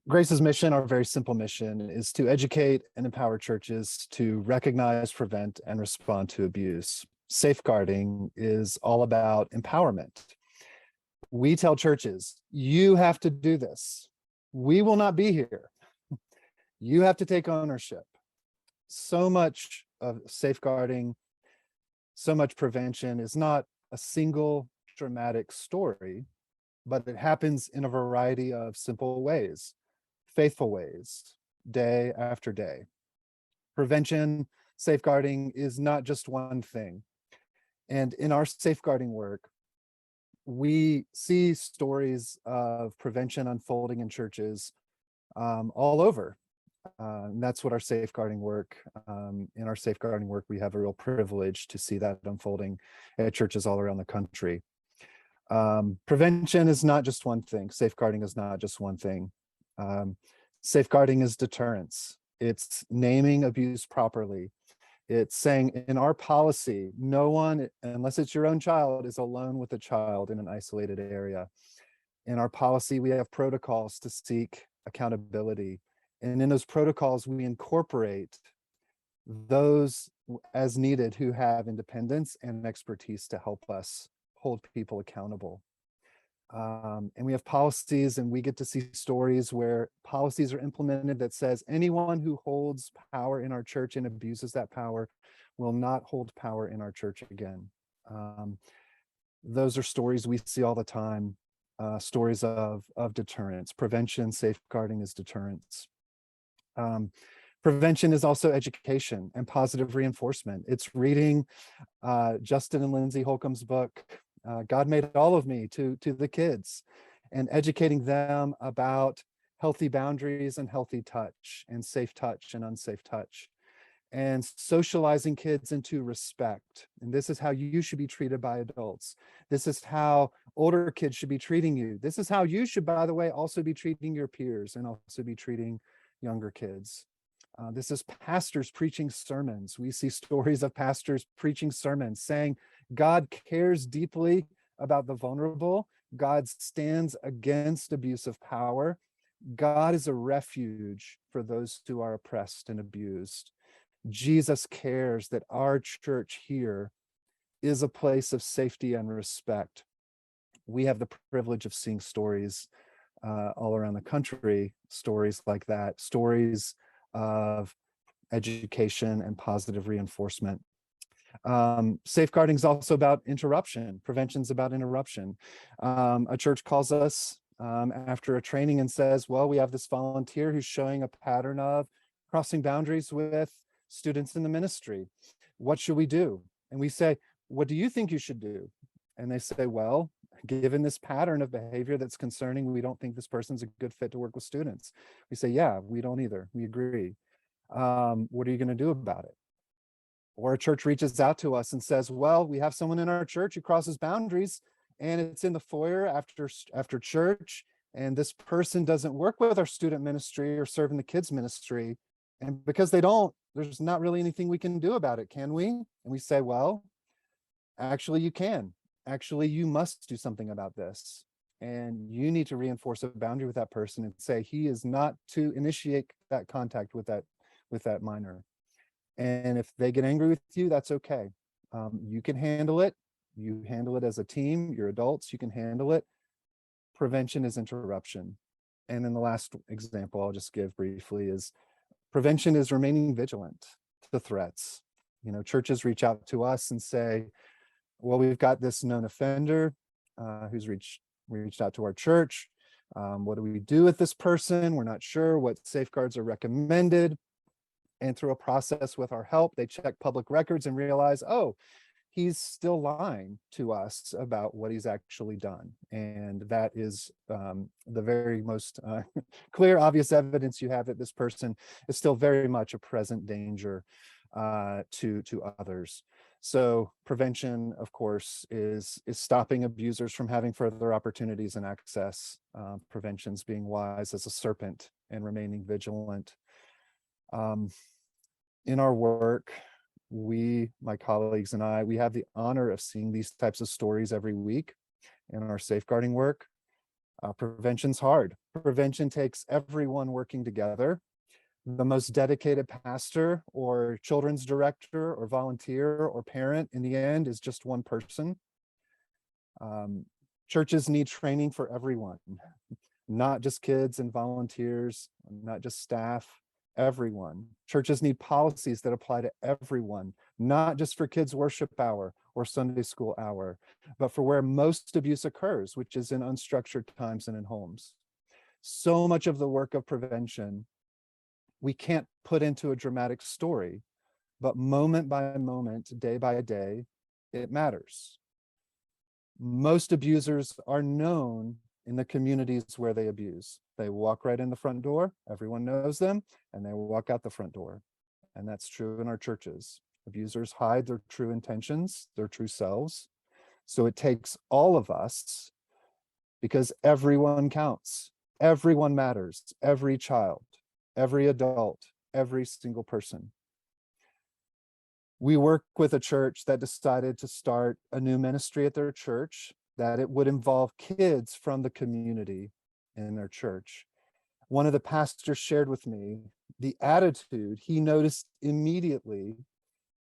Grace's mission, our very simple mission, is to educate and empower churches to recognize, prevent, and respond to abuse. Safeguarding is all about empowerment. We tell churches, you have to do this. We will not be here. You have to take ownership. So much of safeguarding, so much prevention is not a single dramatic story, but it happens in a variety of simple ways, faithful ways, day after day. Prevention, safeguarding is not just one thing. And in our safeguarding work, we see stories of prevention unfolding in churches all over. And that's what our safeguarding work, in our safeguarding work, we have a real privilege to see that unfolding at churches all around the country. Prevention is not just one thing. Safeguarding is not just one thing. Safeguarding is deterrence. It's naming abuse properly. It's saying in our policy, no one, unless it's your own child, is alone with a child in an isolated area. In our policy, we have protocols to seek accountability. And in those protocols, we incorporate those as needed who have independence and expertise to help us hold people accountable. And we have policies, and we get to see stories where policies are implemented that says anyone who holds power in our church and abuses that power will not hold power in our church again. Those are stories we see all the time, stories of deterrence. Prevention, safeguarding is deterrence. Prevention is also education and positive reinforcement. It's reading Justin and Lindsay Holcomb's book, God Made All of Me, to the kids, and educating them about healthy boundaries and healthy touch, and safe touch and unsafe touch, and socializing kids into respect. And this is how you should be treated by adults. This is how older kids should be treating you. This is how you should, by the way, also be treating your peers and also be treating younger kids. This is pastors preaching sermons. We see stories of pastors preaching sermons saying God cares deeply about the vulnerable. God stands against abuse of power. God is a refuge for those who are oppressed and abused. Jesus cares that our church here is a place of safety and respect. We have the privilege of seeing stories all around the country, stories like that, stories of education and positive reinforcement. Safeguarding is also about interruption. Prevention is about interruption. A church calls us after a training and says, well, we have this volunteer who's showing a pattern of crossing boundaries with students in the ministry. What should we do? And we say, what do you think you should do? And they say, well, given this pattern of behavior that's concerning, we don't think this person's a good fit to work with students. We say, yeah, we don't either. We agree. What are you going to do about it? Or a church reaches out to us and says, well, we have someone in our church who crosses boundaries, and it's in the foyer after church, and this person doesn't work with our student ministry or serve in the kids ministry. And because they don't, there's not really anything we can do about it, can we? And we say, well, actually you can. Actually, you must do something about this. And you need to reinforce a boundary with that person and say he is not to initiate that contact with that minor. And if they get angry with you, that's okay. You can handle it. You handle it as a team. You're adults. You can handle it. Prevention is interruption. And then the last example I'll just give briefly is prevention is remaining vigilant to threats. You know, churches reach out to us and say, well, we've got this known offender who's reached out to our church. What do we do with this person? We're not sure what safeguards are recommended. And through a process with our help, they check public records and realize, oh, he's still lying to us about what he's actually done. And that is the very most clear, obvious evidence you have that this person is still very much a present danger to others. So prevention, of course, is stopping abusers from having further opportunities and access. Prevention's being wise as a serpent and remaining vigilant. In our work, my colleagues and I, we have the honor of seeing these types of stories every week in our safeguarding work. Prevention's hard. Prevention takes everyone working together. The most dedicated pastor or children's director or volunteer or parent in the end is just one person. Churches need training for everyone, not just kids and volunteers, not just staff, everyone. Churches need policies that apply to everyone, not just for kids' worship hour or Sunday school hour, but for where most abuse occurs, which is in unstructured times and in homes. So much of the work of prevention we can't put into a dramatic story, but moment by moment, day by day, it matters. Most abusers are known in the communities where they abuse. They walk right in the front door, everyone knows them, and they walk out the front door. And that's true in our churches. Abusers hide their true intentions, their true selves. So it takes all of us, because everyone counts. Everyone matters, every child, every adult, every single person. We work with a church that decided to start a new ministry at their church, that it would involve kids from the community in their church. One of the pastors shared with me the attitude he noticed immediately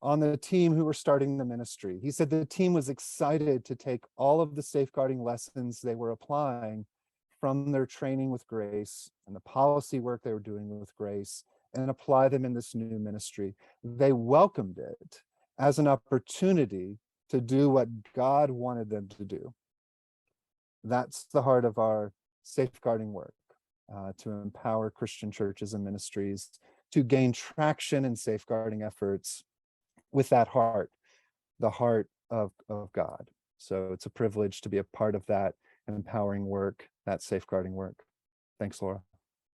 on the team who were starting the ministry. He said the team was excited to take all of the safeguarding lessons they were applying from their training with Grace and the policy work they were doing with Grace and apply them in this new ministry. They welcomed it as an opportunity to do what God wanted them to do. That's the heart of our safeguarding work, to empower Christian churches and ministries to gain traction in safeguarding efforts with that heart, the heart of God. So it's a privilege to be a part of that empowering work, that safeguarding work. Thanks, Laura.